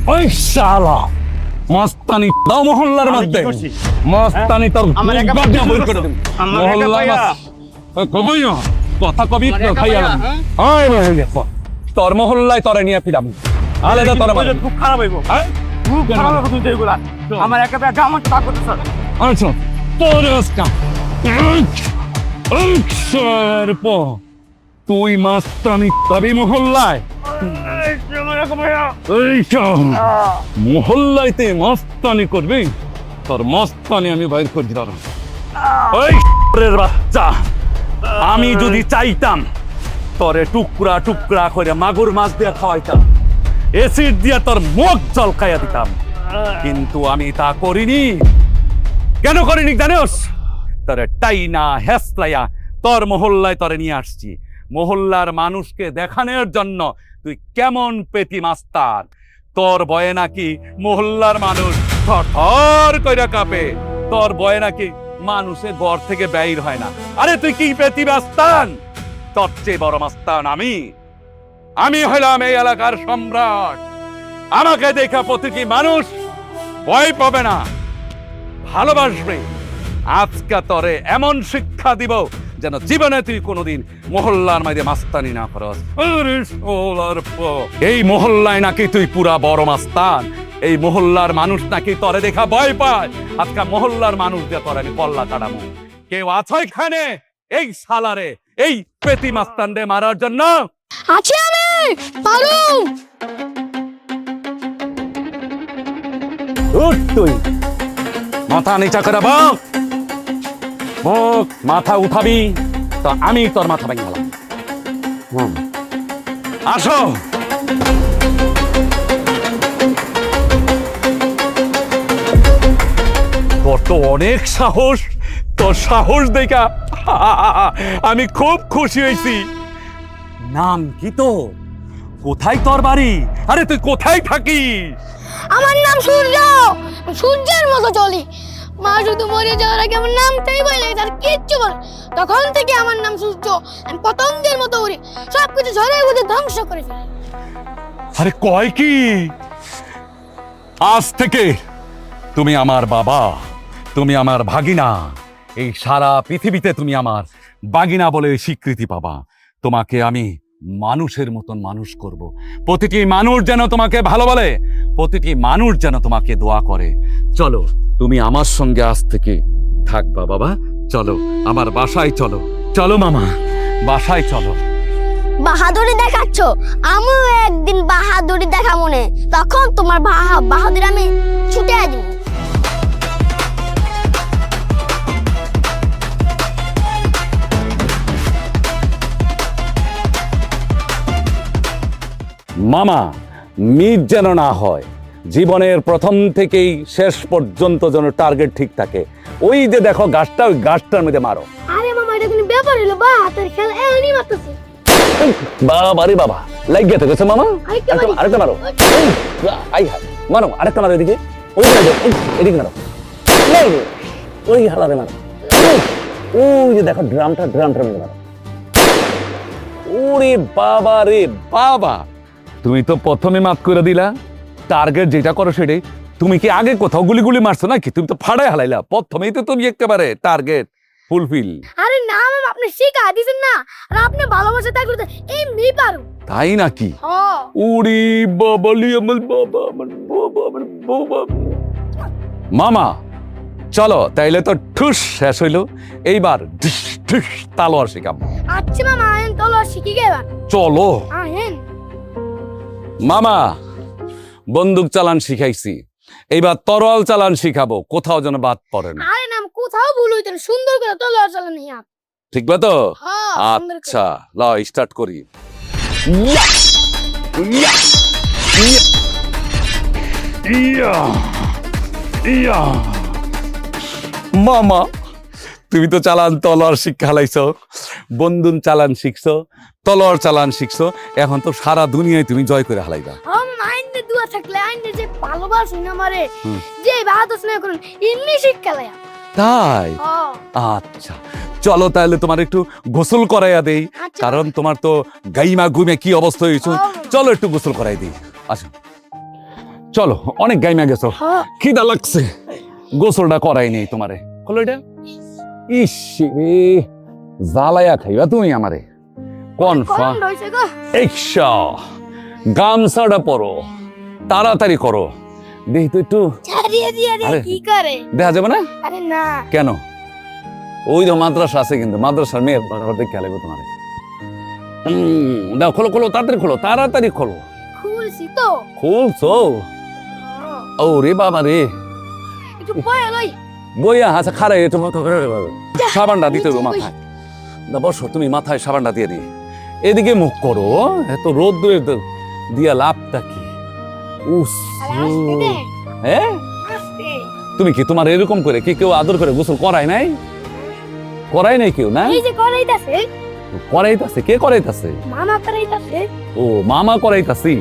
ওই শালা মস্তানি দাও মহল্লার মধ্যে মস্তানি তোর গর্দা বই করে দেব মহল্লা কবই কথা কবি খাইয়া ওই বলে গেছ তোর মহল্লায় তোরে নিয়ে ফিরাম আলাদা তোর খুব খারাপ হইব খুব খারাপ হবে তুই এগুলা আমার একা আমার তা করতে স্যার আচ্ছা তোর আজকা তুই মাস্তানি তবে মহল্লায় মহল্লাইতে মস্তানি করবি তোর মস্তানি আমি বাইর করে দিলাম ওই বাচ্চা আমি যদি চাইতাম তোরে টুকরা টুকরা করে মাগুর মাছ দিয়ে খাওয়াইতাম এসিড দিয়ে তোর মুখ জলকাইয়া দিতাম কিন্তু আমি তা করিনি কেন করিনি জানোস তোরে টাইনা হেসলাইয়া তোর মহল্লায় তোরে নিয়ে আসছি মহল্লার মানুষকে দেখানোর জন্য তুই কেমন পেটি মাস্তার তোর বয়ে নাকি মহল্লার মানুষ থর কইরা কাঁপে তোর বয়ে নাকি মানুষের ঘর থেকে বাইর হয় না আরে তুই কি পেটি মাস্তান তোর চেয়ে বড় মাস্তান আমি হইলাম এই এলাকার সম্রাট আমাকে দেখা প্রতিটি মানুষ ভয় পাবে না ভালোবাসবে আজকে তোরে এমন শিক্ষা দিব যেন জীবনে তুই কোনোদিন মহল্লার মাঝে মাস্তানি না করস এই মহল্লায় নাকি তুই পুরা বড় মাস্তান এই মহল্লার মানুষ নাকি তোরে দেখা ভয় পায় আজকে মহল্লার মানুষ দিয়ে তোর আমি পল্লা কাটামো কেউ আছো এখানে এই সালারে এই পেটি মাস্তান রে মারার জন্য আছি আমি পারু উঠ তুই মাথা নিচা করে বক বক মাথা উঠাবি তো আমি তোর মাথা ভেঙে গেলাম আসো তোর তো অনেক সাহস তোর সাহস দেখা আমি খুব খুশি হয়েছি নাম কি তো কোথায় তোর বাড়ি আরে তুই কোথায় থাকিস আমার নাম সূর্য সূর্যের মতো চলি মা শুধু মরে যাওয়ার আগে আমার নামটাই বলে তার কিচ্ছু বল তখন থেকে আমার নাম সূর্য আমি পতঙ্গের মতো উড়ি সবকিছু ঝড়ে উড়ে ধ্বংস করে ফেলি আরে কয় কি আজ থেকে তুমি আমার বাবা তুমি আমার ভাগিনা এই সারা পৃথিবীতে তুমি আমার বাগিনা বলে স্বীকৃতি পাবা তোমাকে আমি মানুষের মতন মানুষ করব প্রতিটি মানুষ যেন তোমাকে ভালো বলে প্রতিটি মানুষ যেন তোমাকে দোয়া করে চলো তুমি আমার সঙ্গে আজ থেকে থাকবা বাবা চলো আমার বাসায় চলো চলো মামা বাসায় চলো বাহাদুরি দেখাচ্ছ আমিও একদিন বাহাদুরি দেখা মনে তখন তোমার বাহাদুরি আমি ছুটে দিব মামা মিট যেন না হয় জীবনের প্রথম থেকেই শেষ পর্যন্ত যেন টার্গেট ঠিক থাকে ওই যে দেখো গাছটা ওই গাছটার মধ্যে মারো আরে মামা এটা কোনো ব্যাপার হলো বা হাতের খেলা এমনই মারতেছে বাবা রে বাবা লাগিয়ে তো গেছে মামা আরেকটা মারো আই হাই মারো আরেকটা মারো এদিকে ওই এদিকে মারো ওই হালারে মারো ওই যে দেখো ড্রামটার মধ্যে মারো ওরে বাবা রে বাবা তুমি তো প্রথমে মাফ করে দিলা টার্গেট যেটা করো সেটাই তুমি কি আগে কোথাও গুলি মারছো নাকি তুমি তো ফাড়াই হালাইলা প্রথমেই তো তুমি একেবারে টার্গেট ফুলফিল আরে না মামা আপনি শিখা দিছেন না আর আপনি ভালোবাসা থাকলে তো এমনি পারো তাই নাকি হ্যাঁ উড়ি বাবলি আমার বাবা মামা চলো তাইলে তো ঠুস শেষ হইলো এইবার ঢিস ঢিস তালোয়ার শিখাম আচ্ছা মামা আইন তলোয়ার শিখি গেবা চলো আহেন মামা বন্দুক চালান শিখাইছি এইবার তরোয়াল চালান শিখাবো কোথাও যেন বাদ পড়ে না আরে নাম কোথাও ভুল হইতো না সুন্দর করে তলোয়ার চালানি আপ ঠিক বা তো হ্যাঁ সুন্দর করে। আচ্ছা ল স্টার্ট করি ইয়া! ইয়া! ইয়া! ইয়া! ইয়া! মামা তুমি তো চালান তলোয়ার শিক্ষা হালাইছো বন্দুক চালান শিখছো তলোয়ার চালান শিখছো এখন তো সারা দুনিয়ায় তুমি জয় করে হালাইবা আইনে দুয়া থাকলে আইনে যে ভালোবাসুন আমারে যে বাহাদুর স্নেহ করুন ইন্নি শিক্ষা লয়া তাই আচ্ছা চলো তাহলে তোমার একটু গোসল করাইয়া দেই আচ্ছা। কারণ তোমার তো গাইমা ঘুমে কি অবস্থা হয়েছে চলো একটু গোসল করাই দিই আসো চলো, অনেক গাইমা গেছো, হ্যাঁ। খিদা লাগছে, গোসলটা করাই নেই তোমারে। হলো এটা, ইস রে, জ্বালায়া খাইবা তুমি আমারে। কনফা গরম হইছে গো। একশা, গামছাটা পরো, তাড়াতাড়ি করো, দেখি তো একটু ছাড়িয়ে দিয়ে রে আরে। কি করে? দেখা যাবে না? আরে না, কেন? ওই তো মাদ্রাসা আছে, কিন্তু মাদ্রাসার মেয়ে দেখে লাগবে তোমার। দাও, খোলো খোলো, তাড়াতাড়ি খোলো, তাড়াতাড়ি খোলো। খুলছি তো। খুলছো? ও, ও রে বাবা রে, একটু পরে লই। বইয়া হাসা খারাই তোমার সাবানটা দিতে হবে মাথায়। না বসো, তুমি মাথায় সাবানটা দিয়ে দিই। এদিকে মুখ করো, এত রোদ দিয়া লাভটা কি? উস, আরে আসতে দে, হ্যাঁ, আসতে। তুমি কি তোমার এরকম করে কি কেউ আদর করে গোসল করায় নাই? করাই নাই কেউ না? এই যে করাইতাছে, করাইতাছে, কে করাইতাছে? মামা করাইতাছে। ও মামা করাইতাছি,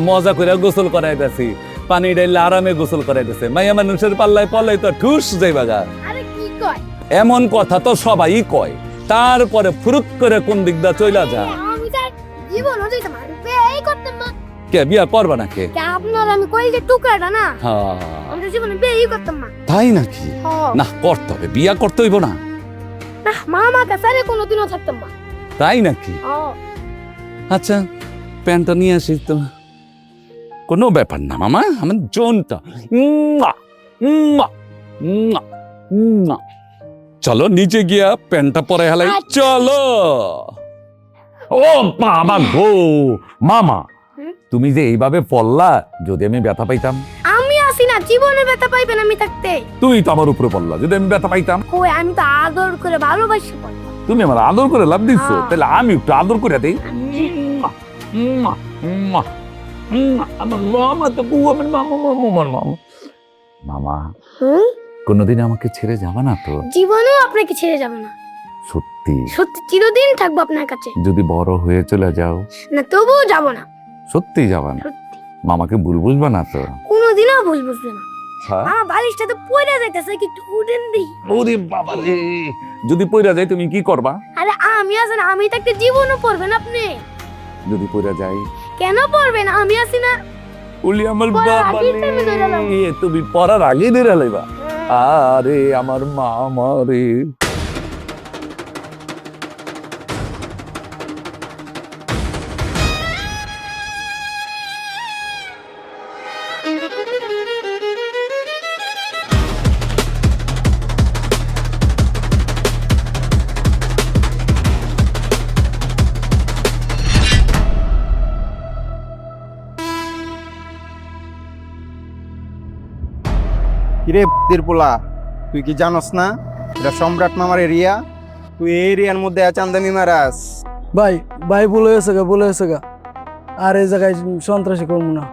মজা করে গোসল করাইতাছি, পানি ডাইলে আরামে গোসল করাইতেছে। মাইয়া মানুষের পাল্লায় পল্লাই তো ঠুস যাইবা গা। আরে কি কয়? এমন কথা তো সবাই কয়, তারপরে ফুরুত করে কোন দিক দা চইলা যা। আমি তার জীবন হতে তোমার এই করতে মা। কে বিয়া করবা নাকি? কে আপনার আমি কই যে টুকরাটা না, হ্যাঁ, আমি তো জীবনে বিয়ে করতাম না। তাই নাকি? হ্যাঁ। না, করতে হবে, বিয়া করতে হইব না? না, মামা কাছে কোনোদিনও থাকতাম না। তাই নাকি? হ্যাঁ। আচ্ছা, প্যান্টটা নিয়ে আসি তো। কোনো ব্যাপার না মামা, আমার জোনটা। চলো নিচে গিয়া প্যান্টটা পরে হেলাই। আচ্ছা। চলো। ও মামা গো, মামা হুম? তুমি যে এইভাবে পড়লা, যদি আমি ব্যথা পাইতাম? আমি আসি না, জীবনে ব্যথা পাইবেন আমি থাকতে। তুই তো আমার উপরে পড়লা, যদি আমি ব্যথা পাইতাম? কই, আমি তো আদর করে ভালোবাসি পড়তাম। তুমি আমার আদর করে লাভ দিচ্ছ, হ্যাঁ। তাহলে আমি একটু আদর করে দিই। আমার মামা তো আমার মামা মামা মামা। মামা, হুম? কোনোদিন আমাকে ছেড়ে যাবা না তো? জীবনেও আপনাকে ছেড়ে যাবে না, সত্যি? সত্যি চিরদিন থাকবো আপনার কাছে। যদি বড় হয়ে চলে যাও? না, তবুও যাবো না, সত্যি যাবা না? সত্যি মামাকে ভুল বুঝবা না তো? কোনোদিনও ভুল বুঝবে না। হ্যাঁ? আমার বালিশটা তো পড়ে যাইতেছে, কি একটু উঠেন দিই। ওরে বাবা রে, যদি পইরা যায় তুমি কি করবা? আরে আমি আছেন, আমি থাকতে জীবনও পড়বেন আপনি। যদি পইরা যাই? কেন পড়বেন, আমি আছি না। ওলি আমার পড়ার বাবা আগেই তো আমি ধরে এলাম। রে, তুমি পড়ার আগে ধরে লাইবা। আরে আমার মামা রে। কিরে পোলা, তুই কি জানোস না এটা সম্রাট মামার এরিয়া? তুই এই এরিয়ার মধ্যে চান্দানি মারাস? ভাই ভাই বলে গেছে গা, আর এই জায়গায় সন্ত্রাসী করবো না।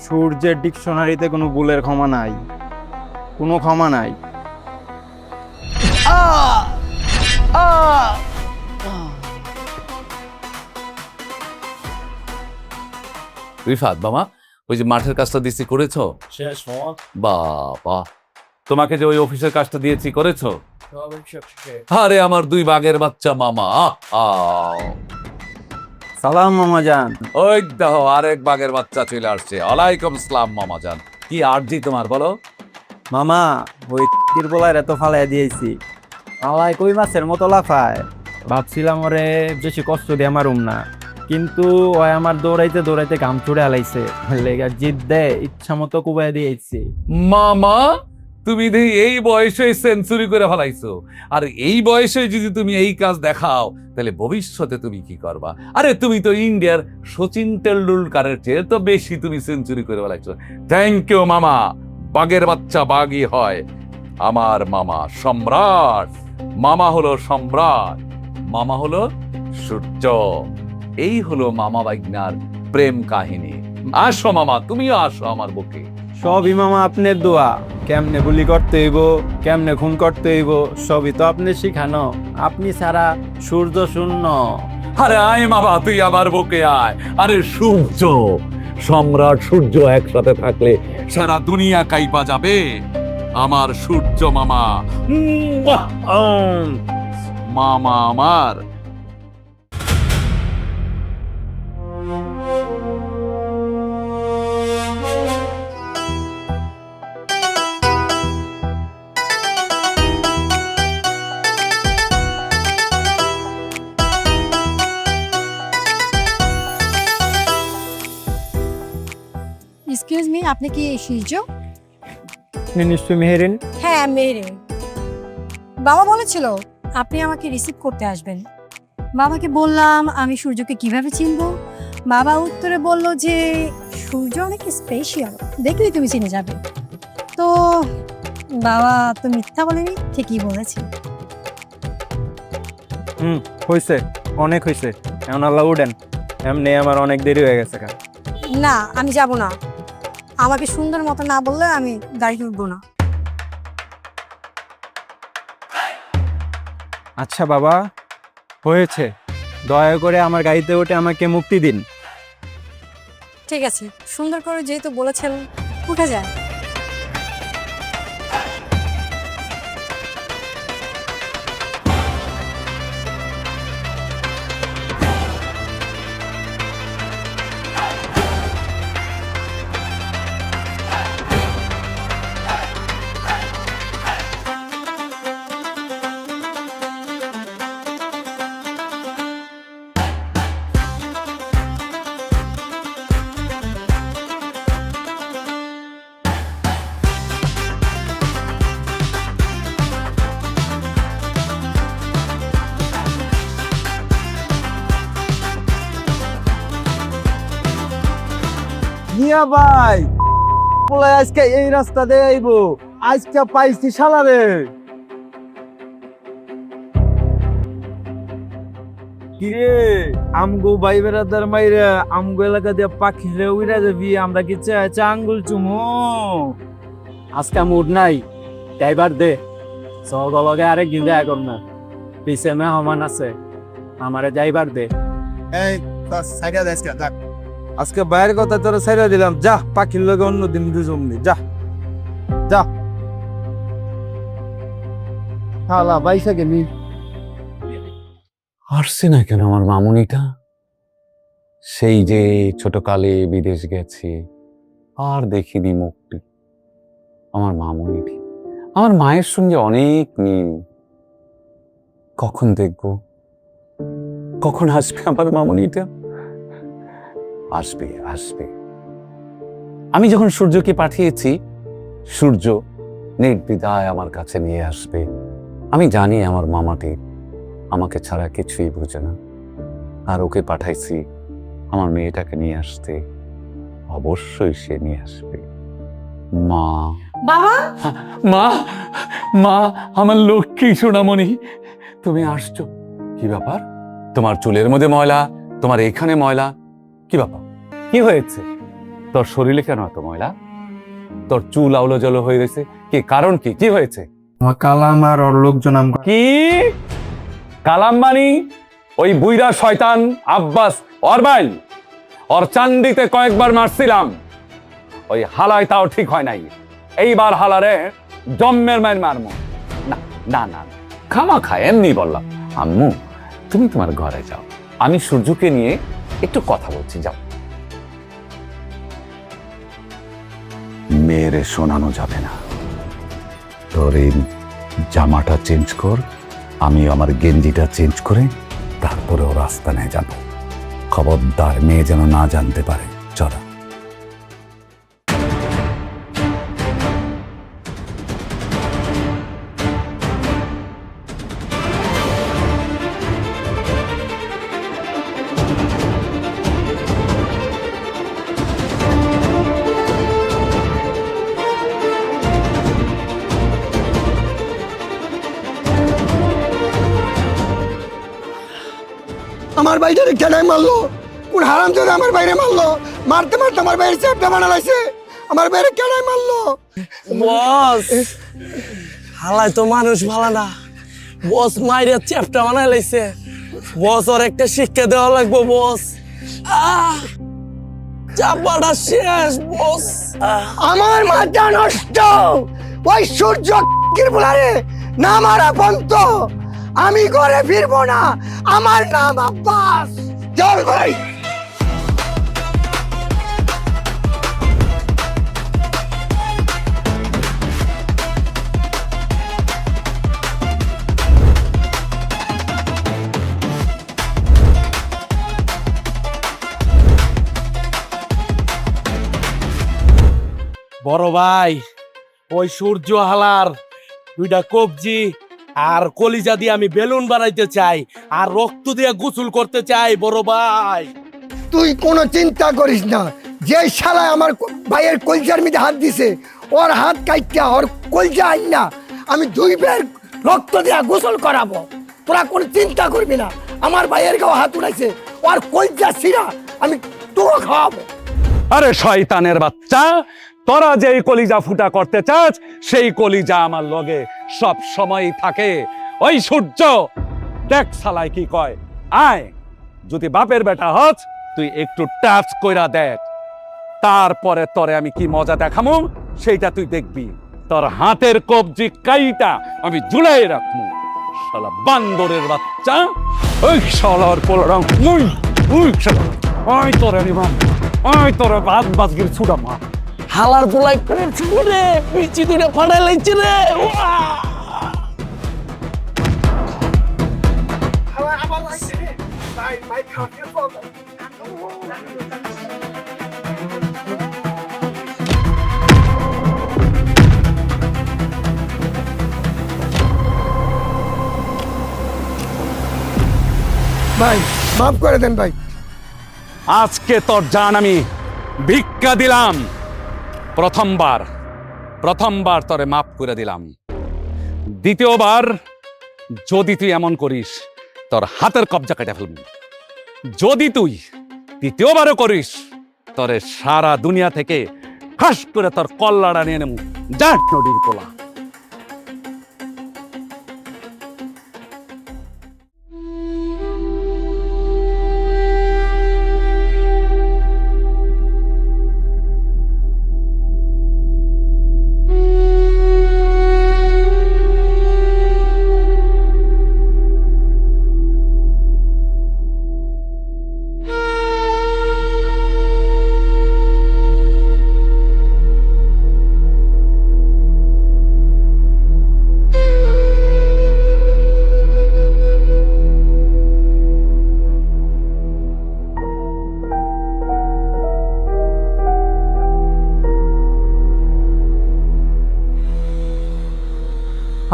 সূর্যের ডিকশনারিতে কোনো ভুলের ক্ষমা নাই, কোনো ক্ষমা নাই। রিফাত বাবা, ওই যে মাঠের কাজটা দিয়েছি করেছো? শেষ বাবা, তোমাকে যে ওই অফিসের কাজটা দিয়েছি করেছো? আরে আমার দুই বাঘের বাচ্চা মামা। সালাম মামা জান। ওই দেখো আরেক বাঘের বাচ্চা চলে আসছে। ওয়ালাইকুম আসসালাম মামা জান। কি আরজি তোমার, বলো? মামা ওই পোলার এত ফালাই দিয়েছি, আলাই কই মাছের মতো লাফায়। ভাবছিলাম ওরে বেশি কষ্ট দিয়ে মারুম না, কিন্তু ওই আমার দৌড়াইতে দৌড়াইতে গাম ছুড়ে আলাইছে, লেগা জিদ দেয় ইচ্ছা মতো কুবাই দিয়েছি। মামা, তুমি দেখি এই বয়সে সেঞ্চুরি করে ফেলাইছো, আর এই বয়সে যদি তুমি এই কাজ দেখাও তাহলে ভবিষ্যতে তুমি কি করবা? আরে তুমি তো ইন্ডিয়ার সচিন টেন্ডুলকারের চেয়ে তো বেশি তুমি সেঞ্চুরি করে ফেলাইছো। থ্যাংক ইউ মামা, বাঘের বাচ্চা বাঘই হয়। আমার মামা সম্রাট, মামা হলো সম্রাট, মামা হলো সূর্য। এই হলো মামা বাইগনার প্রেম কাহিনী। আসো মামা, তুমিও আসো আমার বুকে। সবই মামা আপনার দোয়া, কেমনে গুলি করতে হইব, কেমনে খুন করতে হইব, সবই তো আপনি শিখানো। আপনি ছাড়া সূর্য শূন্য। আরে আয় মামা, তুই আমার বুকে আয়। আরে সূর্য, সম্রাট সূর্য একসাথে থাকলে সারা দুনিয়া কাইপা যাবে। আমার সূর্য মামা, মামা আমার। এক্সকিউজ মি, আপনি কি সূর্য? আপনি নিশ্চয়ই মেহেরিন। হ্যাঁ, মেরে। বাবা বলেছিল আপনি আমাকে রিসিভ করতে আসবেন। বাবাকে বললাম আমি সূর্যকে কিভাবে চিনবো। বাবা উত্তরে বলল যে সূর্য অনেক স্পেশাল, দেখলেই তুমি চিনে যাবে। তো বাবা তো মিথ্যা বলেনি, ঠিকই বলেছি। হয়েছে, অনেক হয়েছে। এখন আল্লাহ উঠেন, এমনি আমার অনেক দেরি হয়ে গেছে। না, আমি যাব না। আমাকে সুন্দর মতো না বললে আমি গাড়ি উঠবো না। আচ্ছা বাবা, হয়েছে, দয়া করে আমার গাড়িতে উঠে আমাকে মুক্তি দিন। ঠিক আছে, সুন্দর করে যেহেতু বলেছেন উঠে যায়। মিয়া ভাই, বলে আজকে এই রাস্তা দিয়ে আইবো, আজকে পাইছি শালারে। কিরে আমগো ভাই বেড়াদার মাইরা আমগো এলাকা দিয়ে পাখি উড়া যাবি, আমরা কি চা আঙ্গুল চুমো? আজকে মুড নাই, ড্রাইভার দে। সগলগে আরেক দিন দেখা কর না, পিছে মেহমান আছে, আমারে ড্রাইভার দে। এই সাইডা দেশ কে দেখ আজকে বাইরের কথা তোরা ছেড়ে দিলাম, যা পাখির লগে অন্য দিন দুজমনি, যা যা। হালা বাইসা গেলি। আসছে না কেন আমার মামুনিটা? সেই যে ছোট কালে বিদেশ গেছি, আর দেখিনি মুখটি। আমার মামুনিটি আমার মায়ের সঙ্গে অনেক মিল। কখন দেখব, কখন আসবে আমার মামুনিটা? আসবে আসবে। আমি যখন সূর্যকে পাঠিয়েছি, সূর্য নির্দ্বিধায় আমার কাছে নিয়ে আসবে। আমি জানি আমার মামাটি আমাকে ছাড়া কিছুই বুঝে না, আর ওকে পাঠাইছি আমার মেয়েটাকে নিয়ে আসতে। অবশ্যই সে নিয়ে আসবে। মা, বাবা, মা, মা, আমার লক্ষ্মী সোনামণি, তুমি আসছো। কি ব্যাপার? তোমার চুলের মধ্যে ময়লা, তোমার এখানে ময়লা, কি ব্যাপার? কি হয়েছে? তোর শরীরে কেন এত ময়লা? তোর চুল আউলো জলো হয়ে গেছে, কি কারণ? কি কি হয়েছে? আমার কালাম আর ওর লোকজন কি কালাম মানি? ওই বুইরা শয়তান আব্বাস অরবাইল, ওর চান্দিতে কয়েকবার মারছিলাম, ওই হালায় তাও ঠিক হয় নাই। এইবার হালারে জম্মের মায়ের মারমো না। না না, খামা খায় এমনি বললাম। আম্মু, তুমি তোমার ঘরে যাও, আমি সূর্যকে নিয়ে একটু কথা বলছি, যাও। মেয়েরে শোনানো যাবে না। তোর এই জামাটা চেঞ্জ কর, আমি আমার গেঞ্জিটা চেঞ্জ করে তারপরে ও রাস্তা নিয়ে যাবো। খবরদার মেয়ে যেন না জানতে পারে। চলো। আমার বাইরে কেডাই মারলো? কোন হারাম চোদা আমার বাইরে মারলো? মারতে মারতে আমার বাইরে চ্যাপটা বানালাইছে। আমার বাইরে কেডাই মারলো? বস, হালায় তো মানুষ ভালো না। বস মাইরে চ্যাপটা বানাই লাইছে। বস ওর একটা শিক্ষা দেওয়া লাগবো বস। চাপাটা শেষ বস। আমার মাথা নষ্ট। ওই সূর্য বলারে না মারা বন্ত, আমি ঘরে ফিরবো না। আমার নাম আব্বাস। চল ভাই। বড় ভাই, ওই সূর্য হালার 2টা কবজি আর কলিজা দিয়ে আমি বেলুন বানাইতে চাই, আর রক্ত দিয়ে গোসল করতে চাই বড় ভাই। তুই কোনো চিন্তা করিস না, যে শালা আমার ভাইয়ের কলজার মধ্যে হাত দিছে, ওর হাত কাইটা ওর কলজা আইন না, আমি 2 বের রক্ত দিয়া গোসল করাবো। তোরা কোনো চিন্তা করবি না, আমার ভাইয়ের গাও হাত উঠাইছে, ওর কলজা ছিঁড়া আমি তোকে খাওয়াবো। আরে শয়তানের বাচ্চা, তোরা যেই কলিজা ফুটা করতে চাস সেই কলিজা আমার লগে সব সময় থাকে। ওই সূর্য দেখ শালাই কি কয়, আয় যদি বাপের বেটা হস তুই একটু টাচ কইরা দেখ, তারপরে তোরে আমি কি মজা দেখামু সেইটা তুই দেখবি। তোর হাতের কবজি কাইটা আমি ঝুলাই রাখমু। শালা বান্দরের বাচ্চা, ওই শালার পোলারাম মুই উই শালা ওই তোরে নিবাম, ওই তোরে বাদ বাজগির ছুটা মা। হালার পোলাই রে পিচি 2টা ফাটাই লাইছে রে। ভাই মাফ করে দেন ভাই। আজকে তোর জান আমি ভিক্ষা দিলাম, প্রথমবার তোরে মাফ করে দিলাম। দ্বিতীয়বার যদি তুই এমন করিস তোর হাতের কবজা কেটে ফেলবি। যদি তুই তৃতীয়বারও করিস তোরে সারা দুনিয়া থেকে খাস করে তোর কল্লাটা নিয়ে নেব। যা নদীর পোলা।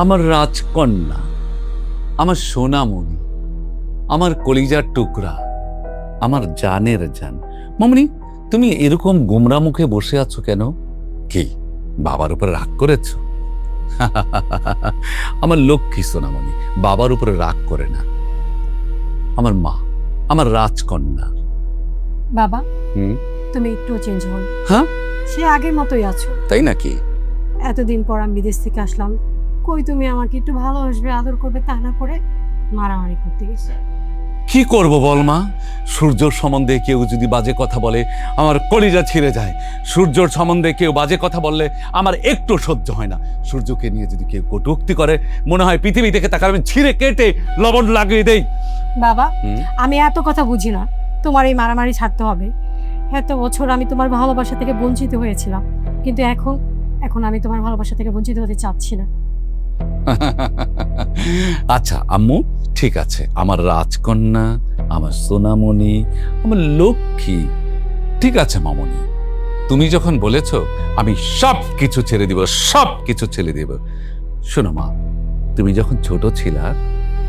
আমার রাজকন্যা, আমার সোনামণি, আমার কলিজার টুকরা, আমার জানের জান। মামনি, তুমি এরকম গোমরা মুখে বসে আছো কেন? কি বাবার উপরে রাগ করেছ? আমার লক্ষ্মী সোনামণি বাবার উপরে রাগ করে না। আমার মা, আমার রাজকন্যা। বাবা, হুম, তুমি একটু চেঞ্জ হল। হ্যাঁ সে আগের মতোই আছো। তাই নাকি? এতদিন পর আমি বিদেশ থেকে আসলাম, কই তুমি আমাকে একটু ভালোবাসবে, আদর করবে, তা না করে মারামারি করতে গেছে। কি করব বল মা? সূর্যর সম্বন্ধে কেউ যদি বাজে কথা বলে আমার কলিজা ছিঁড়ে যায়। সূর্যর সম্বন্ধে কেউ বাজে কথা বললে আমার একটু সহ্য হয় না। সূর্যকে নিয়ে যদি কেউ কটূক্তি করে মনে হয় পৃথিবী থেকে তাকে আমি ছিঁড়ে কেটে লবণ লাগিয়ে দেই। বাবা, হুম? আমি এত কথা বুঝি না, তোমার এই মারামারি ছাড়তে হবে। এত বছর আমি তোমার ভালোবাসা থেকে বঞ্চিত হয়েছিলাম, কিন্তু এখন আমি তোমার ভালোবাসা থেকে বঞ্চিত হতে চাচ্ছি না। আচ্ছা আম্মু, ঠিক আছে, আমার রাজকন্যা, আমার সোনামণি, আমার লক্ষ্মী, ঠিক আছে মামনি, তুমি যখন বলেছ আমি সব কিছু ছেড়ে দিব, সব কিছু ছেড়ে দিব। শোনো মা, তুমি যখন ছোট ছিলা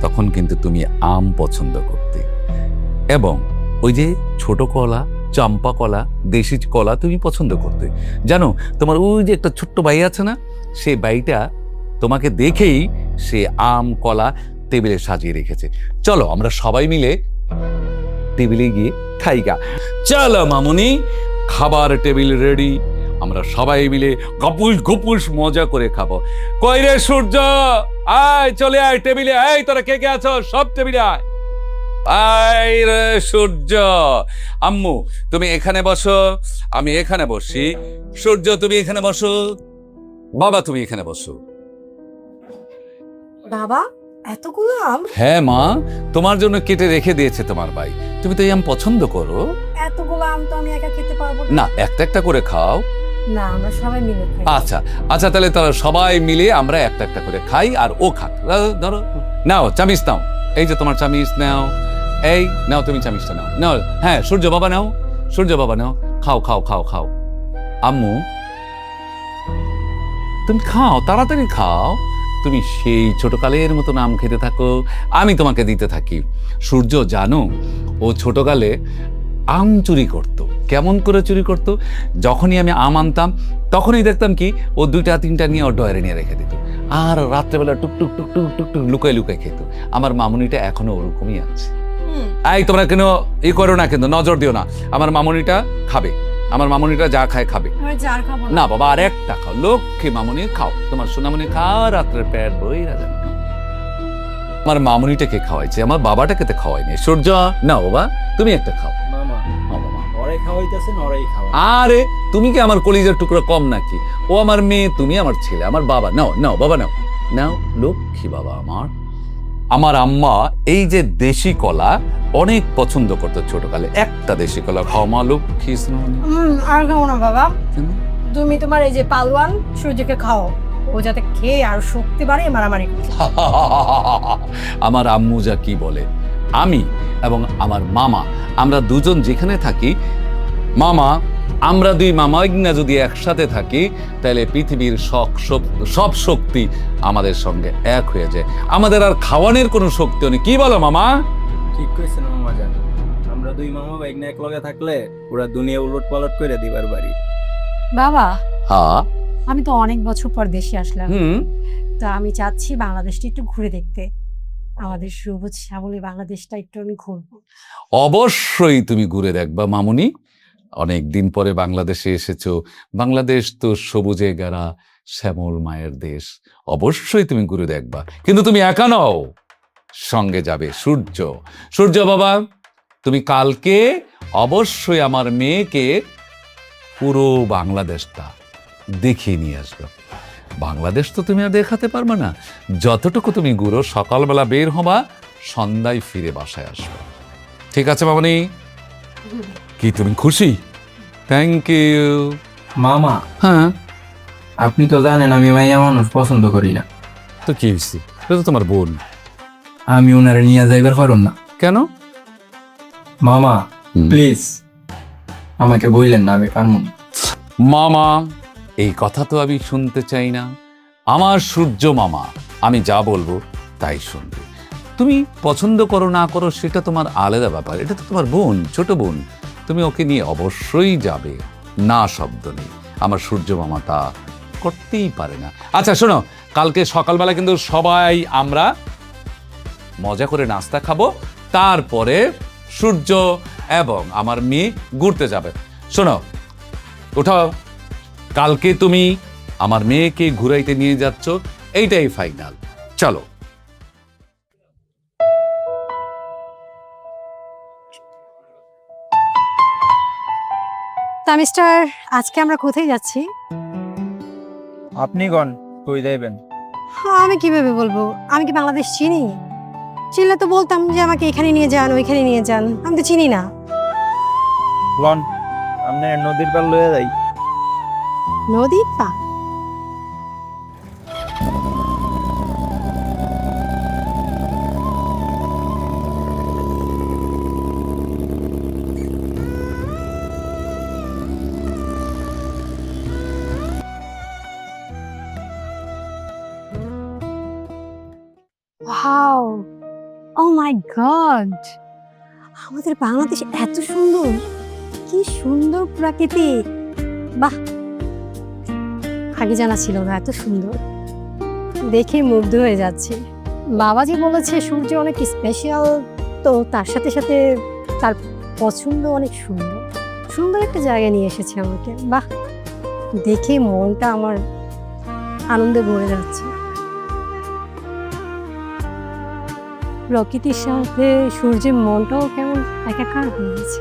তখন কিন্তু তুমি আম পছন্দ করতে, এবং ওই যে ছোট কলা, চম্পা কলা, দেশি কলা তুমি পছন্দ করতে। জানো, তোমার ওই যে একটা ছোট্ট ভাই আছে না, সেই ভাইটা তোমাকে দেখেই সে আম কলা টেবিলে সাজিয়ে রেখেছে। চলো আমরা সবাই মিলে টেবিলে গিয়ে খাইগা। চলো মামুনি, খাবার টেবিল রেডি, আমরা সবাই মিলে গপুস গপুস মজা করে খাবো। কই রে সূর্য, আয় চলে আয় টেবিলে। এই তোরা কে কে আছো সব টেবিলে আয়। আয় রে সূর্য। আম্মু তুমি এখানে বসো, আমি এখানে বসি। সূর্য তুমি এখানে বসো, বাবা তুমি এখানে বসো। বাবা, এতগুলো আম? হ্যাঁ মা, তোমার জন্য কেটে রেখে দিয়েছে তোমার ভাই। তুমি তো এই আম পছন্দ করো। এতগুলো আম তো আমি একা খেতে পারবো না, একটা একটা করে খাও। না, আমরা সবাই মিলে খাই। আচ্ছা আচ্ছা, তাহলে তারা সবাই মিলে আমরা একটা একটা করে খাই আর ও খাক। ধরো, নাও চামিচ নাও, এই যে তোমার চামিচ নাও, এই নাও তুমি চামিচটা নাও, নাও। হ্যাঁ সূর্য বাবা নাও, সূর্য বাবা নাও, খাও খাও খাও খাও। আম্মু তুমি খাও, তাড়াতাড়ি খাও। তুমি সেই ছোটকালের মতো নাম খেতে থাকো, আমি তোমাকে দিতে থাকি। সূর্য জানো, ও ছোটকালে আম চুরি করতো। কেমন করে চুরি করতো? যখনই আমি আম আনতাম তখনই দেখতাম কি ও 2-3টা নিয়ে ওর ডয়ারে নিয়ে রেখে দিত, আর রাত্রেবেলা টুকটুক টুকটুক টুকটুক লুকাই লুকাই খেত। আমার মামুনিটা এখনো ওরকমই আছে। এই তোমরা কেন ই করো না, কিন্তু নজর দিও না। আমার মামুনিটা খাবে, আমার মামুনিটা যা খায় খাবে। না বাবা, আর একটা খাও, লক্ষ্মী মামুনি খাও, তোমার সোনামণি খাও, রাত্রের পেট বইরা যাবে। আমার মামুনিটাকে খাওয়াইছে, আমার বাবাটাকে তো খাওয়াইনি। সূর্য না বাবা, তুমি একটা খাও। মামা ওরে খাওয়াইতেছেন, ওরাই খাওয়া। আরে তুমি কি আমার কলিজার টুকরো কম নাকি? ও আমার মেয়ে, তুমি আমার ছেলে, আমার বাবা। নাও নাও বাবা, নাও নাও, লক্ষ্মী বাবা আমার। আমার আম্মা এই যে দেশি কলা অনেক পছন্দ করতো ছোটকালে। একটা দেশি কলা খাও মা, লক্ষ্মী সোনামণি। আর খাও না বাবা, কেন? তুমি তোমার এই যে পালোয়ান সূর্যকে খাও, ও যাতে খেয়ে আর শক্তি বাড়ে মারামারি করে। আমার আম্মু যা কি বলে, আমি এবং আমার মামা, আমরা দুজন যেখানে থাকি, মামা, আমরা দুই মামা না যদি একসাথে থাকি, তাহলে পৃথিবীর সব শক্তি আমাদের সঙ্গে এক হয়ে যায়। আমাদের আর খাওয়ানোর কোনো শক্তি নেই। কি বলো মামা? ঠিক কইছেন মামা জান, আমরা দুই মামা ভাই না একলগে থাকলে পুরা দুনিয়া উলট পালট করে দিবার বাড়ি। বাবা, হ্যাঁ। আমি তো অনেক বছর পর দেশে আসলাম, হুম। তো আমি চাচ্ছি বাংলাদেশটা একটু ঘুরে দেখতে। আমাদের সবুজ শ্যামলী বাংলাদেশটা একটু আমি ঘুরবো। অবশ্যই তুমি ঘুরে দেখবা মামুনি। অনেক দিন পরে বাংলাদেশে এসেছো, বাংলাদেশ তো সবুজে ঘেরা শ্যামল মায়ের দেশ, অবশ্যই তুমি ঘুরে দেখবা। কিন্তু তুমি একা নও, সঙ্গে যাবে সূর্য। সূর্য বাবা, তুমি কালকে অবশ্যই আমার মেয়েকে পুরো বাংলাদেশটা দেখিয়ে নিয়ে আসবে। বাংলাদেশ তো তুমি আর দেখাতে পারবে না, যতটুকু তুমি ঘুরো, সকালবেলা বের হবা, সন্ধ্যায় ফিরে বাসায় আসবে। ঠিক আছে মামনি? কি তুমি খুশি? থ্যাংক ইউ মামা, হ্যাঁ। আপনি তো জানেন আমি মাইয়া মানুষ পছন্দ করি না। তো কি হয়েছে? এটা তো তোমার বোন। আমি ওনারে নিয়ে যাইবার পারুম না। কেন? মামা প্লিজ আমাকে বললেন না, আমি পারবো না। মামা, এই কথা তো আমি শুনতে চাই না। আমার সূর্য মামা, আমি যা বলবো তাই শুনবে। তুমি পছন্দ করো না করো সেটা তোমার আলাদা ব্যাপার, এটা তো তোমার বোন, ছোট বোন, তুমি ওকে নিয়ে অবশ্যই যাবে, না শব্দ নেই। আমার সূর্য মামা তা করতেই পারে না। আচ্ছা শোনো, কালকে সকালবেলা কিন্তু সবাই আমরা মজা করে নাস্তা খাবো, তারপরে সূর্য এবং আমার মেয়ে ঘুরতে যাবে। শোনো, ওঠাও, কালকে তুমি আমার মেয়েকে ঘুরাইতে নিয়ে যাচ্ছ, এইটাই ফাইনাল। চলো। তা মিস্টার, আজকে আমরা কোথায় যাচ্ছি? আপনি গন কই যাইবেন? আমি কিভাবে বলবো? আমি কি বাংলাদেশ চিনি? চিনলে তো বলতাম যে আমাকে এখানে নিয়ে যান, ওইখানে নিয়ে যান। আমি তো চিনি না। লন আপনি নদীর পার লয়ে যাই। নদীর পা? ওয়াও, ও মাই গড, আমাদের বাংলাদেশ এত সুন্দর, কি সুন্দর প্রকৃতি। বাহ, আগে জানা ছিল না এত সুন্দর, দেখে মুগ্ধ হয়ে যাচ্ছে। বাবা যে বলেছে সূর্য অনেক স্পেশাল, তো তার সাথে সাথে তার পছন্দ অনেক সুন্দর। সুন্দর একটা জায়গা নিয়ে এসেছে আমাকে। বাহ, দেখে মনটা আমার আনন্দে ভরে যাচ্ছে। প্রকৃতির সাথে সূর্যের মনটাও কেমন একাকার হয়ে গেছে।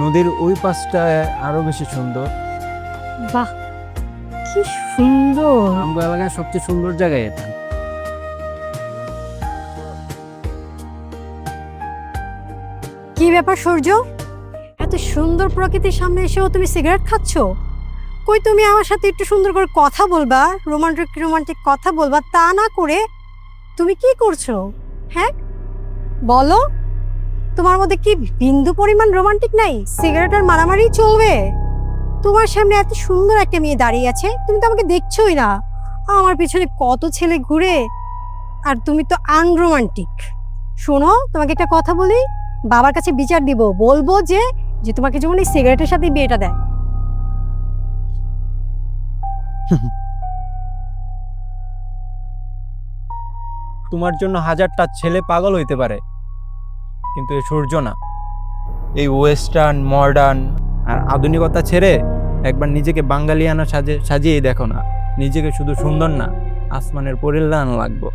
নদীর ওই পাশটা আরো বেশি সুন্দর। বাহ, কি সুন্দর। আমগো এলাকায় সবচেয়ে সুন্দর জায়গা এটা। কি ব্যাপার সূর্য, এত সুন্দর প্রকৃতির সামনে এসেও তুমি সিগারেট খাচ্ছ? কই, তুমি আমার সাথে একটু সুন্দর করে কথা বলবা, রোমান্টিক রোমান্টিক কথা বলবা, তা না করে তুমি কি করছো? হ্যাঁ বলো, তোমার মধ্যে কি বিন্দু পরিমাণ রোমান্টিক নাই? সিগারেট আর মারামারি চলবে? তোমার সামনে এত সুন্দর একটা মেয়ে দাঁড়িয়ে আছে, তুমি তো আমাকে দেখছোই না। আমার পিছনে কত ছেলে ঘুরে, আর তুমি তো আনরোমান্টিক। শোনো, তোমাকে একটা কথা বলি, বাবার কাছে বিচার দিব, বলবো যে যে তোমাকে যেমন এই সিগারেটের সাথে বিয়েটা দেয়। তোমার জন্য হাজারটা ছেলে পাগল হইতে পারে, কিন্তু এই সূর্য না। এই ওয়েস্টার্ন মডার্ন আর আধুনিকতা ছেড়ে একবার নিজেকে বাঙালিয়ানা সাজিয়েই দেখো না। নিজেকে শুধু সুন্দর না, আসমানের পরিলান লাগবো।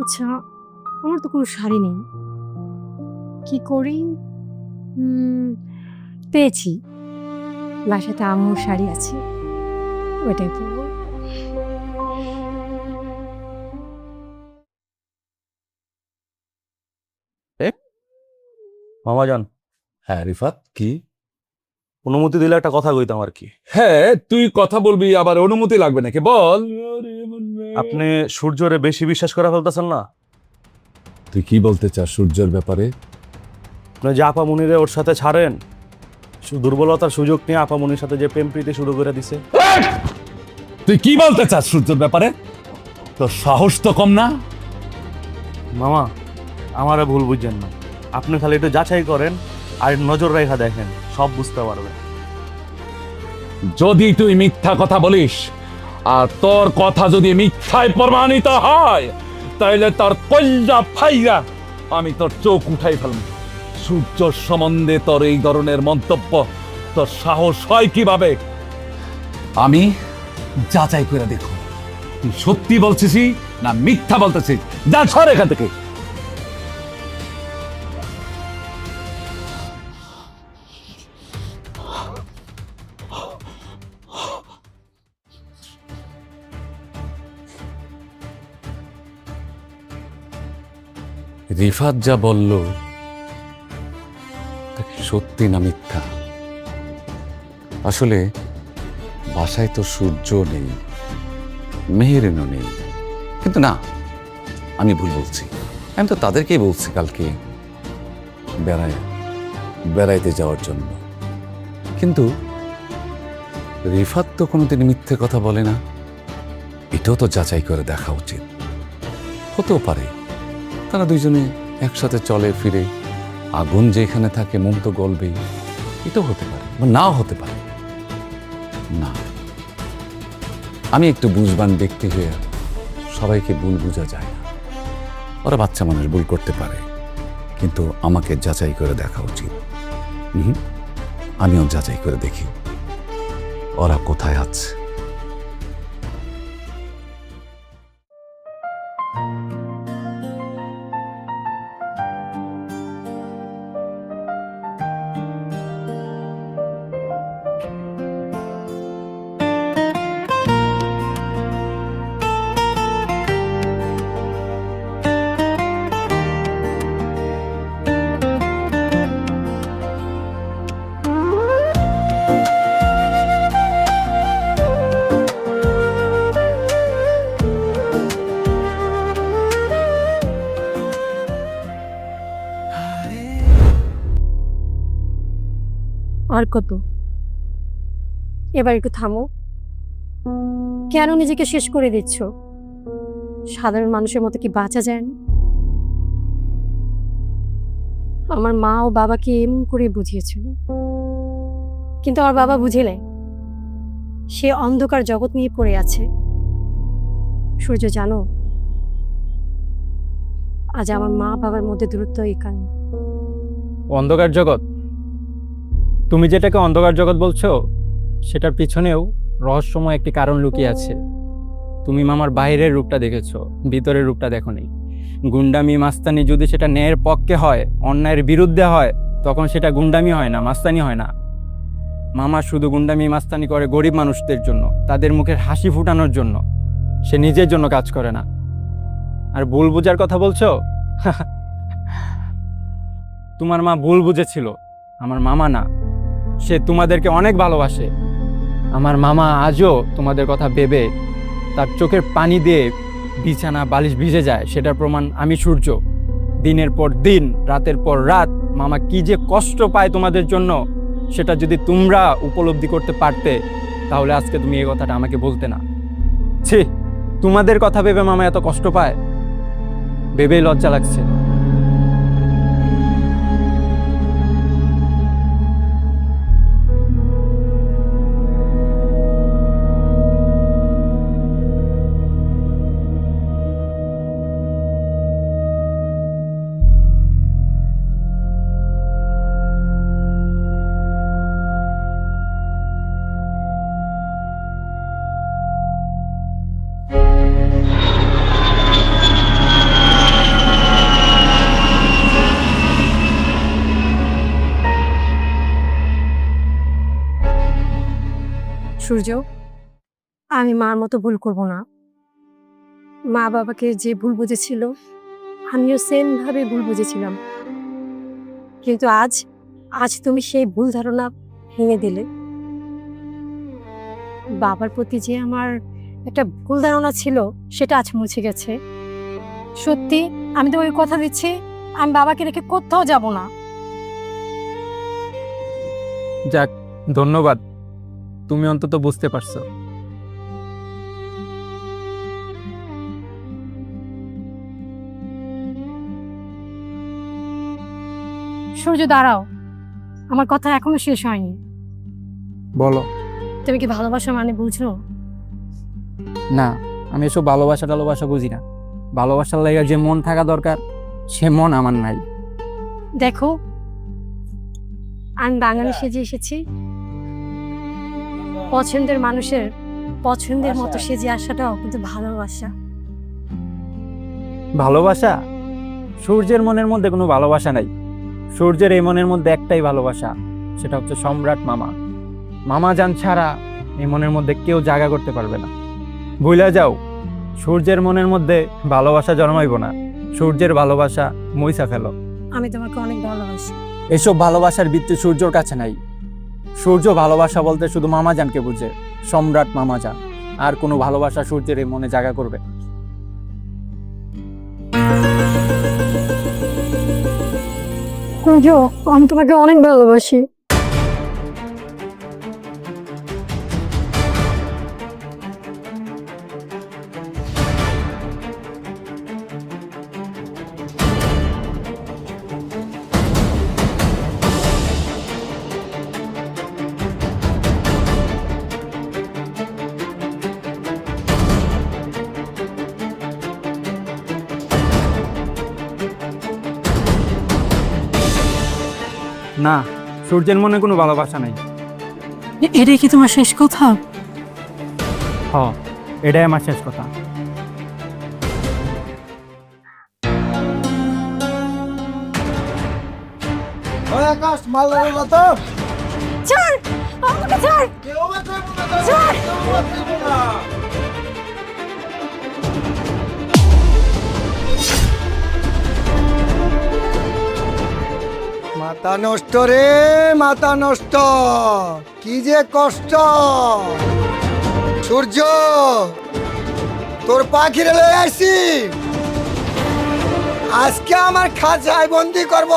আচ্ছা, আমার তো কোনো শাড়ি নেই, কি করি? পেয়েছি, বাসাতে আম্মুর শাড়ি আছে, ওইটাই পরবো। মামাজান, হ্যাঁ রিফাত, কি? অনুমতি দিলে একটা কথা কইতাম আর কি। হ্যাঁ, তুই কথা বলবি, আবার অনুমতি লাগবে নাকি? বল। আপনি সূর্যরে বেশি বিশ্বাস করে ফেলতেছেন না? তুই কি বলতে চাস সূর্যের ব্যাপারে? আপনি যে আপামনিরে ওর সাথে ছাড়েন, দুর্বলতার সুযোগ নিয়ে আপামনির সাথে যে প্রেম প্রীতি শুরু করে দিছে। তুই কি বলতে চাস সূর্যের ব্যাপারে? তোর সাহস তো কম না। মামা, আমারে ভুল বুঝছেন না, আপনি খালি একটু যাচাই করেন আর নজর রেখা দেখেন, সব বুঝতে পারবেন। যদি তুই মিথ্যা কথা বলিস আর তোর কথা যদি মিথ্যায় প্রমাণিত হয়, তাইলে তোর কল্যা ফাইরা আমি তোর চোখ উঠাই ফেলব। সূর্য সম্বন্ধে তোর এই ধরনের মন্তব্য, তোর সাহস হয় কিভাবে? আমি যাচাই করে দেখো তুই সত্যি বলছিস না মিথ্যা বলতেছিস। যা, সর এখান থেকে। রিফাত যা বলল সত্যি না মিথ্যা? আসলে বাসায় তো সূর্য নেই, মেহেরিনও নেই, কিন্তু না, আমি ভুল বলছি। আমি তো তাদেরকেই বলছি কালকে বেড়াইতে যাওয়ার জন্য, কিন্তু রিফাত তো কোনোদিন মিথ্যে কথা বলে না। এটাও তো যাচাই করে দেখা উচিত। হতেও পারে তারা দুইজনে একসাথে চলে ফিরে, আগুন যেখানে থাকে মন তো গলবেই। এটাও হতে পারে, বা নাও হতে পারে। না, আমি একটু বুঝবান ব্যক্তি হয়ে সবাইকে ভুল বোঝা যায় না। ওরা বাচ্চা মানুষ, ভুল করতে পারে, কিন্তু আমাকে যাচাই করে দেখা উচিত। আমিও যাচাই করে দেখি ওরা কোথায় আছে। আর কত? এবার একটু থামো। কেন নিজেকে শেষ করে দিচ্ছ? সাধারণ মানুষের মতো কি বাঁচা যায় না? আমার মা ও বাবাকে এমন করে বুঝিয়েছিল, কিন্তু আমার বাবা বুঝিলে সে অন্ধকার জগৎ নিয়ে পড়ে আছে। সূর্য, জানো, আজ আমার মা বাবার মধ্যে দূরত্ব এই কারণে। অন্ধকার জগৎ? তুমি যেটাকে অন্ধকার জগৎ বলছো, সেটার পিছনেও রহস্যময় একটি কারণ লুকিয়ে আছে। তুমি মামার বাইরের রূপটা দেখেছো, ভিতরের রূপটা দেখোনি। গুন্ডামি মাস্তানি যদি সেটা ন্যায়ের পক্ষে হয়, অন্যায়ের বিরুদ্ধে হয়, তখন সেটা গুন্ডামি হয় না, মাস্তানি হয় না। মামা শুধু গুন্ডামি মাস্তানি করে গরিব মানুষদের জন্য, তাদের মুখের হাসি ফুটানোর জন্য। সে নিজের জন্য কাজ করে না। আর ভুল বুঝার কথা বলছো? তোমার মা ভুল বুঝেছিল, আমার মামা না। সে তোমাদেরকে অনেক ভালোবাসে। আমার মামা আজও তোমাদের কথা ভেবে তার চোখের পানি দিয়ে বিছানা বালিশ ভিজে যায়। সেটার প্রমাণ আমি সূর্য। দিনের পর দিন, রাতের পর রাত মামা কি যে কষ্ট পায় তোমাদের জন্য, সেটা যদি তোমরা উপলব্ধি করতে পারতে তাহলে আজকে তুমি এই কথাটা আমাকে বলতে না। ছি, তোমাদের কথা ভেবে মামা এত কষ্ট পায়, ভেবেই লজ্জা লাগছে। সূর্য, আমি মার মতো ভুল করব না। মা বাবাকে যে ভুল বুঝেছিল, আমিও সেম ভাবে ভুল বুঝেছিলাম। কিন্তু আজ আজ তুমি সেই ভুল ধারণা ভেঙে দিলে। বাবার প্রতি যে আমার একটা ভুল ধারণা ছিল, সেটা আজ মুছে গেছে। সত্যি আমি তোমাকে কথা দিচ্ছি, আমি বাবাকে রেখে কোথাও যাব না। যাক, ধন্যবাদ, তুমি অন্তত বুঝতে পারছো। সূর্য দাঁড়াও, আমার কথা এখনো শেষ হয়নি। বলো। তুমি কি ভালোবাসা মানে বুঝো? না, আমি এসব ভালোবাসা বুঝি না। ভালোবাসার লাগে যে মন থাকা দরকার, সে মন আমার নাই। দেখো, আমি বাঙালি সেজে এসেছি। পছন্দের মানুষের পছন্দের মতো সেজে আসাটাও কিন্তু ভালোবাসা। ভালোবাসা? সূর্যের মনের মধ্যে কোনো ভালোবাসা নাই। সূর্যের এই মনের মধ্যে একটাই ভালোবাসা, সেটা হচ্ছে সম্রাট মামা। মামা জান ছাড়া এই মনের মধ্যে কেউ জায়গা করতে পারবে না। ভুলে যাও, সূর্যের মনের মধ্যে ভালোবাসা জন্মাইব না। সূর্যের ভালোবাসা মইসা ফেলো। আমি তোমাকে অনেক ভালোবাসি। এসব ভালোবাসার ভিত্তি সূর্যর কাছে নাই। সূর্য ভালোবাসা বলতে শুধু মামা জানকে বুঝে, সম্রাট মামা জান। আর কোনো ভালোবাসা সূর্যের এই মনে জায়গা করবে? সূর্য, আমি তোমাকে অনেক ভালোবাসি। না, সূর্যের মনে কোনো ভালোবাসা নাই। এটাই কি তোমার শেষ কথা? হ, এটাই আমার শেষ কথা। আকাশ মাল লাগলো তো। ছাড় আমাকে, ছাড়। ছাড়। মাথা নষ্ট রে, মাথা নষ্ট। কি যে কষ্ট। সূর্য, তোর পাখিরে লয়ে আসছি, আজকে আমার খাঁচায় বন্দি করব।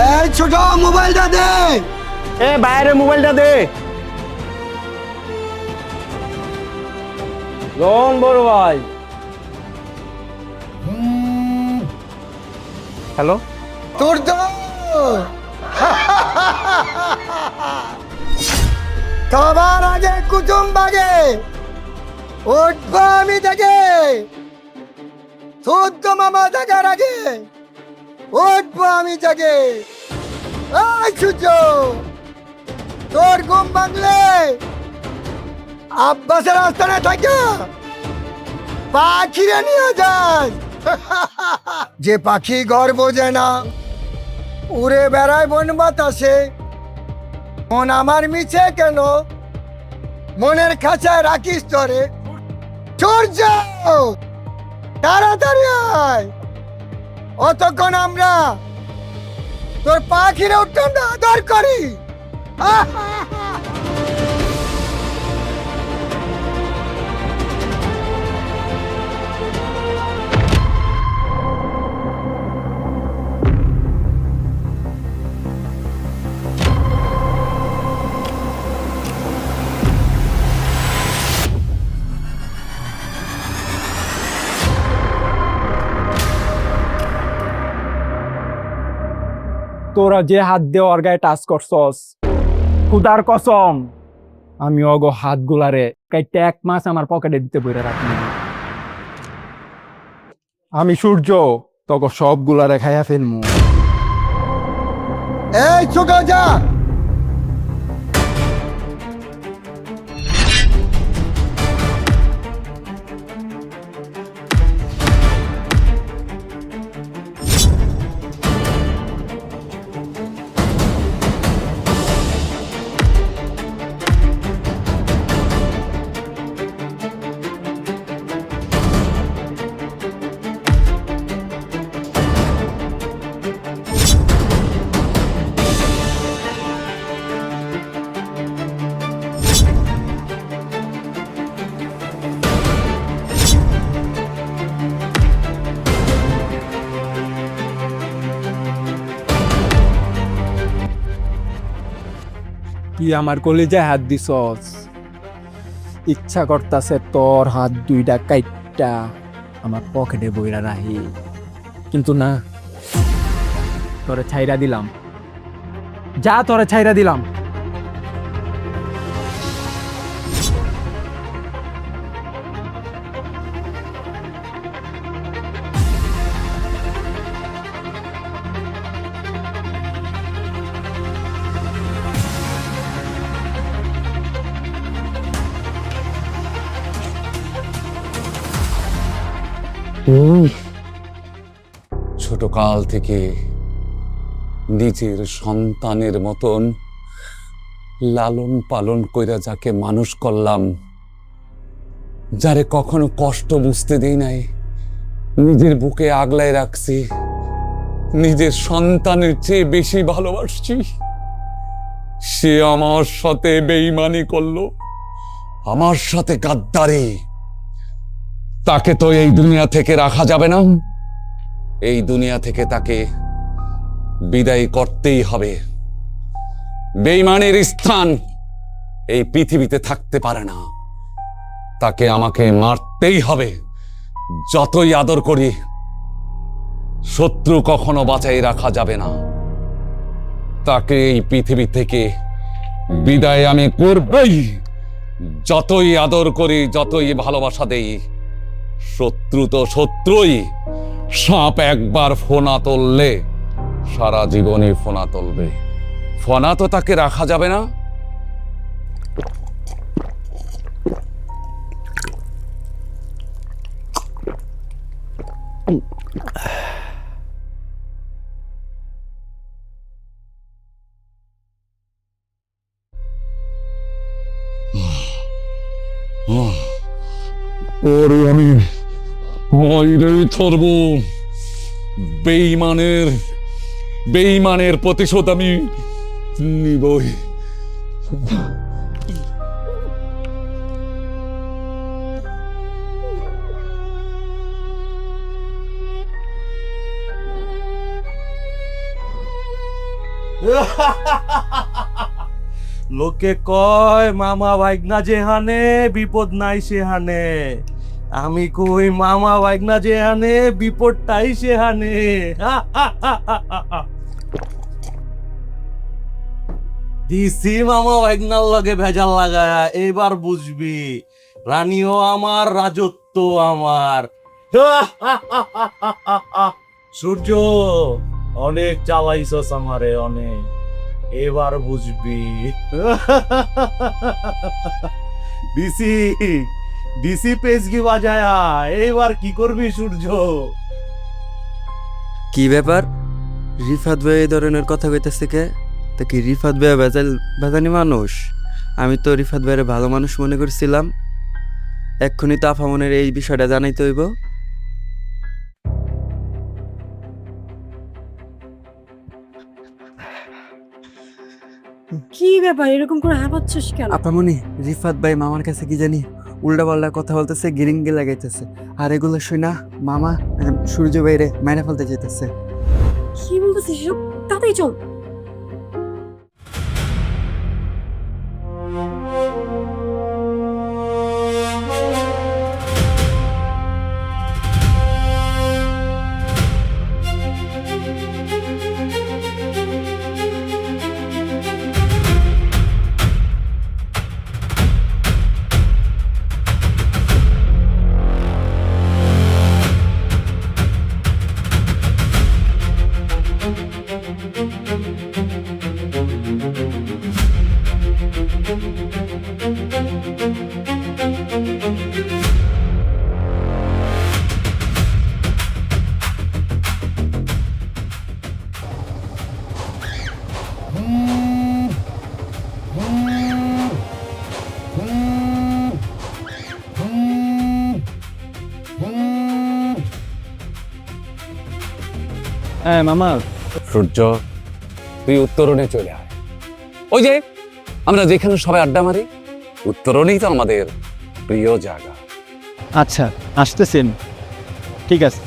এই ছোট, মোবাইলটা দে। এ বাইরে মোবাইলটা দে। রন বড় ভাই। হ্যালো। তোর তো খাবার আগে কুটুম বাগে উঠবো আমি থেকে, শুদ্ধ মামা থাকার আগে উঠবো আমি থেকে। এই সূর্য, তোর ঘুম ভাঙলে আব্বাসের আস্তানে থাকা পাখিরে নিয়ে যায়। যে পাখি ঘর বোঝে না, উড়ে বেড়ায় বন বাতাসে, মন আমার মিছে কেন, মনের খাঁচায় রাখিস তোরে। সূর্য তাড়াতাড়ি আয়, অতক্ষণ আমরা তোর পাখিরে উঠতাম আদর করি। তোরা যে হাত দিয়ে ওর গায়ে টাচ করছস, খুদার কসম আমি অগো হাত গুলারে কাইটে 1 মাস আমার পকেটে দিতে বইরা রাখি। আমি সূর্য তোকে সবগুলারে খাইয়া ফেলমু। এই ছোট যা, কি আমার কলেজায় হাত দিছস? ইচ্ছা করতাছে তোর হাত দুইটা কাইটটা আমার পকেটে বইরা রাহি, কিন্তু না, তোরে ছাইরা দিলাম। যা, তোরে ছাইরা দিলাম। ছোট কাল থেকে নিজের সন্তানের মতন লালন পালন কইরা যাকে মানুষ করলাম, যারে কখনো কষ্ট বুঝতে দেই নাই, নিজের বুকে আগলায় রাখছি, নিজের সন্তানের চেয়ে বেশি ভালোবাসছি, সে আমার সাথে বেঈমানি করলো, আমার সাথে গাদ্দারি। তাকে তো এই দুনিয়া থেকে রাখা যাবে না, এই দুনিয়া থেকে তাকে বিদায় করতেই হবে। বেঈমানের স্থান এই পৃথিবীতে থাকতে পারে না, তাকে আমাকে মারতেই হবে। যতই আদর করি, শত্রু কখনো বাঁচাই রাখা যাবে না, তাকে এই পৃথিবী থেকে বিদায় আমি করবই। যতই আদর করি, যতই ভালোবাসা দেই, শত্রু তো শত্রুই। সাপ একবার ফোনা তুললে সারা জীবনই ফোনা তুলবে, ফোনা তো তাকে রাখা যাবে না। ওরে আমি ওইরেই ধরব, বেঈমানের প্রতিশোধ আমি নিবই। লোকে কয় মামা বাইগনা যেহানে বিপদ নাই সেহানে, আমি কই মামা বাইগনা যেহানে বিপদটাই সেহানে। দিছি মামা বাইগনার লগে ভেজাল লাগায়া, এবার বুঝবি রানীও আমার, রাজত্ব আমার। সূর্য অনেক চালাইছস আমারে, অনেক, এবার বুঝবি। দিছি ডিসি পেজগি বাজায়া এইবার কি করবি সূর্য? কি ব্যাপার? রিফাত ভাই এই ধরনের কথা কইতেছে কে? তা কি রিফাত ভাই বেজানি মানুষ? আমি তো রিফাত ভাইয়ের ভালো মানুষ মনে করছিলাম। এক্ষুনি তো আফামনের এই বিষয়টা জানাইতে হইব। কি ব্যাপার এরকম করে হাঁপাচ্ছিস কেন? আপামনি, রিফাত ভাই মামার কাছে কি জানি উল্টা পাল্টা কথা বলতেছে, গিরিঙ্গি লাগাইতেছে। আর এগুলো শুই না মামা সূর্য ভাইরে মাইনা ফেলতে যেতেছে। কি বলতেছিস এসব? তাড়াতাড়ি চল। হ্যাঁ মামা। সূর্য, তুই উত্তরণে চলে আয়। ওই যে আমরা যেখানে সবাই আড্ডা মারি, উত্তরণেই তো আমাদের প্রিয় জায়গা। আচ্ছা, আসতেছেন, ঠিক আছে।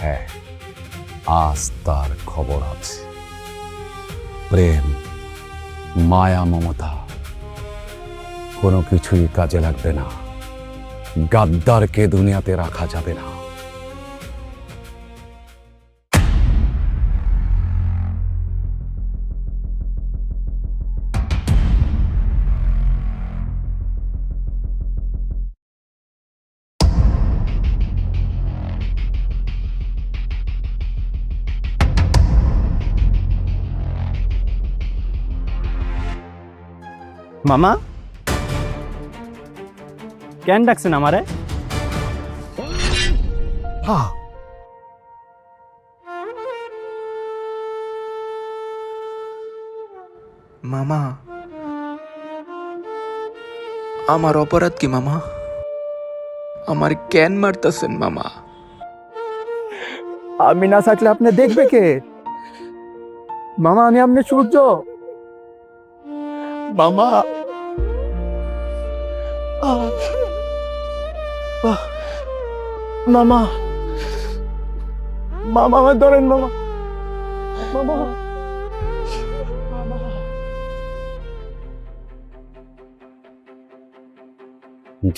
হ্যাঁ, আজ তার খবর আছে। প্রেম, মায়া, মমতা কোনো কিছুই কাজে লাগবে না। গাদ্দারকে দুনিয়াতে রাখা যাবে না। মামা, কেন ডাকছেন আমারে? মামা, আমার অপরাধ কি মামা? আমার কেন মারতেছেন মামা? আমি না থাকলে আপনি দেখবে কে? মামা, আমি আপনি সূর্য। মামা, মামা, মামা আমার ধরেন মামা, মামা,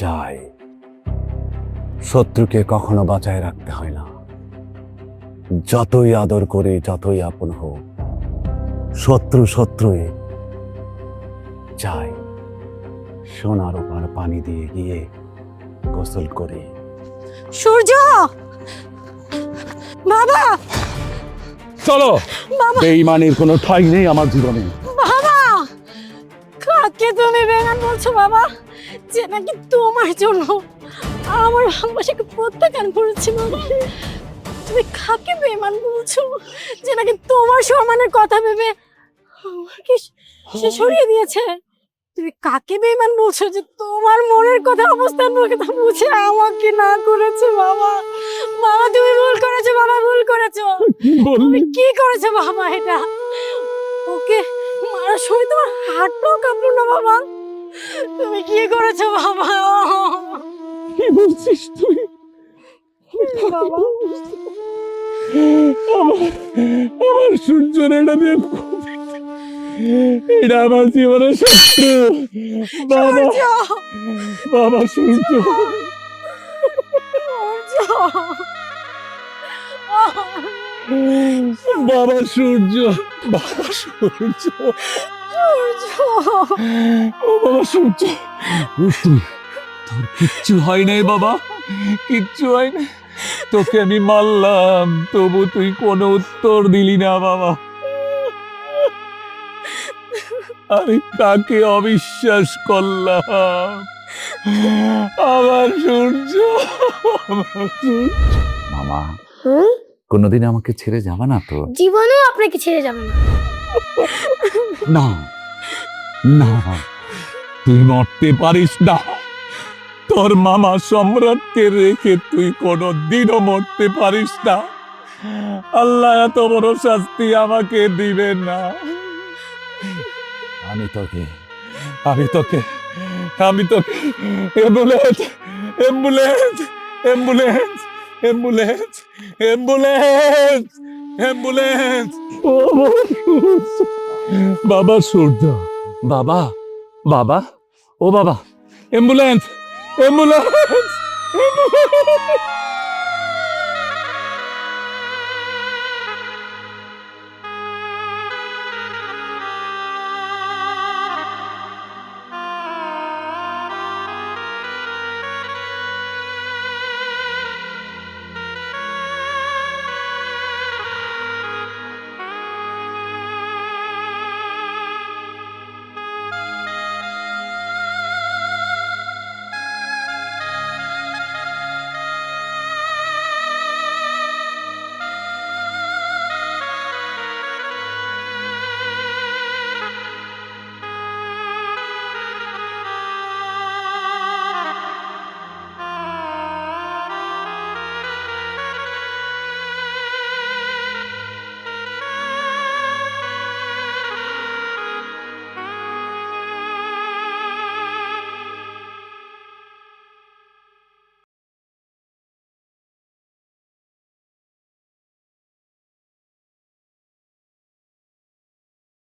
যাই, শত্রুকে কখনো বাঁচায় রাখতে হয় না। যতই আদর করে, যতই আপন হোক, শত্রু শত্রুই। যাই, সোনার ওপার পানি দিয়ে গিয়ে গোসল করে। সূর্য, বাবা, চলো, বেঈমানির কোনো ঠাঁই নেই আমার জীবনে। বাবা, কাকে তুমি বেগান বলছো বাবা? যে নাকি তোমার জন্য আমার ভালোবাসাকে প্রত্যাখ্যান করেছে বাবা। তুমি কাকে বেমান বলছো যে নাকি তোমার সম্মানের কথা ভেবে আমাকে সে সরিয়ে দিয়েছে? তুমি কাকে বেমান বলছো যে তোমার মনের কথা অবস্থান কথা বুঝে আমাকে না করেছে বাবা? বাবা তুমি ভুল করেছো বাবা, ভুল করেছো। তুমি কি করেছো বাবা এটা? ওকে মারার সময় তোমার হাতটাও কাঁপলো না বাবা? তুমি কি করেছো বাবা? কি বলছিস তুই? বাবা আমার সূর্যের এটা দিয়ে এটা আমার জীবনের শত্রু। বাবা, বাবা সূর্য, বাবা সূর্য, বাবা সূর্য, ও বাবা সূর্য, তোর কিচ্ছু হয় নাই বাবা, কিচ্ছু হয় না। তোকে আমি মারলাম, তবু তুই কোনো উত্তর দিলি না বাবা। আমি কাকে অবিশ্বাস করলাম? আমার সূর্য, আমার সূর্য। মামা কোনোদিন আমাকে ছেড়ে যাবে না তো? জীবনেও আপনাকে ছেড়ে যাবে না। না না, তুই মরতে পারিস না। তোর মামা সম্রাটকে রেখে তুই কোনোদিনও মরতে পারিস না। আল্লাহ এত বড় শাস্তি আমাকে দিবে না। আমি তোকে ambulance ambulance ambulance ambulance ambulance ambulance ও বাবা সূর্য, বাবা বাবা ও বাবা, অ্যাম্বুলেন্স অ্যাম্বুলেন্স অ্যাম্বুলেন্স